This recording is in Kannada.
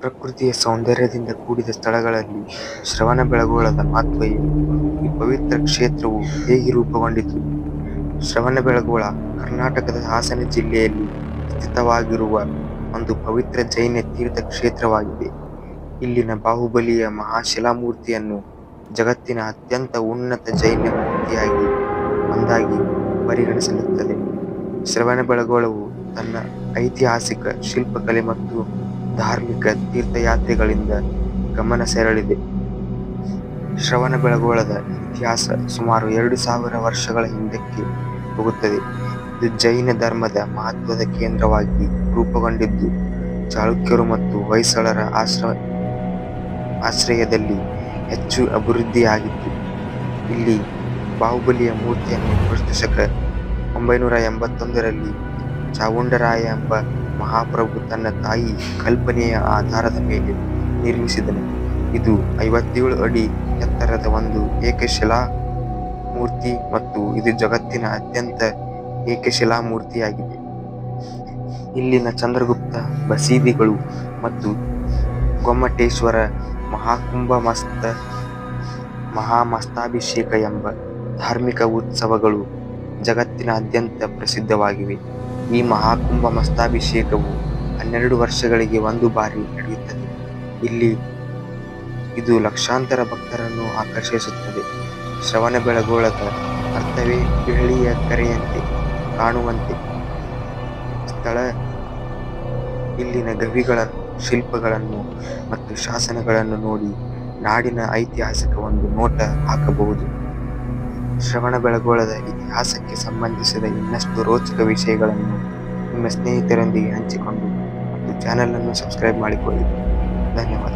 ಪ್ರಕೃತಿಯ ಸೌಂದರ್ಯದಿಂದ ಕೂಡಿದ ಸ್ಥಳಗಳಲ್ಲಿ ಶ್ರವಣಬೆಳಗೊಳದ ಮಹತ್ವ ಏನು? ಈ ಪವಿತ್ರ ಕ್ಷೇತ್ರವು ಹೇಗೆ ರೂಪುಗೊಂಡಿತು? ಶ್ರವಣಬೆಳಗೊಳ ಕರ್ನಾಟಕದ ಹಾಸನ ಜಿಲ್ಲೆಯಲ್ಲಿ ಸ್ಥಿತವಾಗಿರುವ ಒಂದು ಪವಿತ್ರ ಜೈನ ತೀರ್ಥ ಕ್ಷೇತ್ರವಾಗಿದೆ. ಇಲ್ಲಿನ ಬಾಹುಬಲಿಯ ಮಹಾಶಿಲಾಮೂರ್ತಿಯನ್ನು ಜಗತ್ತಿನ ಅತ್ಯಂತ ಉನ್ನತ ಜೈನ ಮೂರ್ತಿಯಾಗಿ ಒಂದಾಗಿ ಪರಿಗಣಿಸಲಾಗುತ್ತದೆ. ಶ್ರವಣಬೆಳಗೊಳವು ತನ್ನ ಐತಿಹಾಸಿಕ, ಶಿಲ್ಪಕಲೆ ಮತ್ತು ಧಾರ್ಮಿಕ ತೀರ್ಥಯಾತ್ರೆಗಳಿಂದ ಗಮನ ಸೆಳೆದಿದೆ. ಶ್ರವಣಬೆಳಗೊಳದ ಇತಿಹಾಸ ಸುಮಾರು 2000 ವರ್ಷಗಳ ಹಿಂದಕ್ಕೆ ಹೋಗುತ್ತದೆ. ಇದು ಜೈನ ಧರ್ಮದ ಮಹತ್ವದ ಕೇಂದ್ರವಾಗಿ ರೂಪುಗೊಂಡಿದ್ದು, ಚಾಳುಕ್ಯರು ಮತ್ತು ಹೊಯ್ಸಳರ ಆಶ್ರಯದಲ್ಲಿ ಹೆಚ್ಚು ಅಭಿವೃದ್ಧಿಯಾಗಿತ್ತು. ಇಲ್ಲಿ ಬಾಹುಬಲಿಯ ಮೂರ್ತಿಯನ್ನು ಕ್ರಿಸ್ತ 981ರಲ್ಲಿ ಚಾವುಂಡರಾಯ ಎಂಬ ಮಹಾಪ್ರಭು ತನ್ನ ತಾಯಿ ಕಲ್ಪನೆಯ ಆಧಾರದ ಮೇಲೆ ನಿರ್ಮಿಸಿದನು. ಇದು 57 ಅಡಿ ಎತ್ತರದ ಒಂದು ಏಕಶಿಲಾ ಮೂರ್ತಿ ಮತ್ತು ಇದು ಜಗತ್ತಿನ ಅತ್ಯಂತ ಏಕಶಿಲಾಮೂರ್ತಿಯಾಗಿದೆ. ಇಲ್ಲಿನ ಚಂದ್ರಗುಪ್ತ ಬಸದಿಗಳು ಮತ್ತು ಗೊಮ್ಮಟೇಶ್ವರ ಮಹಾಮಸ್ತಾಭಿಷೇಕ ಎಂಬ ಧಾರ್ಮಿಕ ಉತ್ಸವಗಳು ಜಗತ್ತಿನಾದ್ಯಂತ ಪ್ರಸಿದ್ಧವಾಗಿವೆ. ಈ ಮಹಾಕುಂಭಮಸ್ತಾಭಿಷೇಕವು 12 ವರ್ಷಗಳಿಗೆ ಒಂದು ಬಾರಿ ನಡೆಯುತ್ತದೆ. ಇದು ಲಕ್ಷಾಂತರ ಭಕ್ತರನ್ನು ಆಕರ್ಷಿಸುತ್ತದೆ. ಶ್ರವಣಬೆಳಗೊಳದ ಅರ್ಥವೇ ಬೆಳ್ಳಿಯ ಕರೆಯಂತೆ ಕಾಣುವಂತೆ ಸ್ಥಳ. ಇಲ್ಲಿನ ಗವಿಗಳನ್ನು, ಶಿಲ್ಪಗಳನ್ನು ಮತ್ತು ಶಾಸನಗಳನ್ನು ನೋಡಿ ನಾಡಿನ ಐತಿಹಾಸಿಕ ಒಂದು ನೋಟ ಹಾಕಬಹುದು. ಶ್ರವಣಬೆಳಗೊಳದ ಇತಿಹಾಸಕ್ಕೆ ಸಂಬಂಧಿಸಿದ ಇನ್ನಷ್ಟು ರೋಚಕ ವಿಷಯಗಳನ್ನು ನಿಮ್ಮ ಸ್ನೇಹಿತರೊಂದಿಗೆ ಹಂಚಿಕೊಂಡು ಮತ್ತು ಚಾನೆಲ್ ಅನ್ನು ಸಬ್ಸ್ಕ್ರೈಬ್ ಮಾಡಿಕೊಳ್ಳಿ. ಧನ್ಯವಾದ.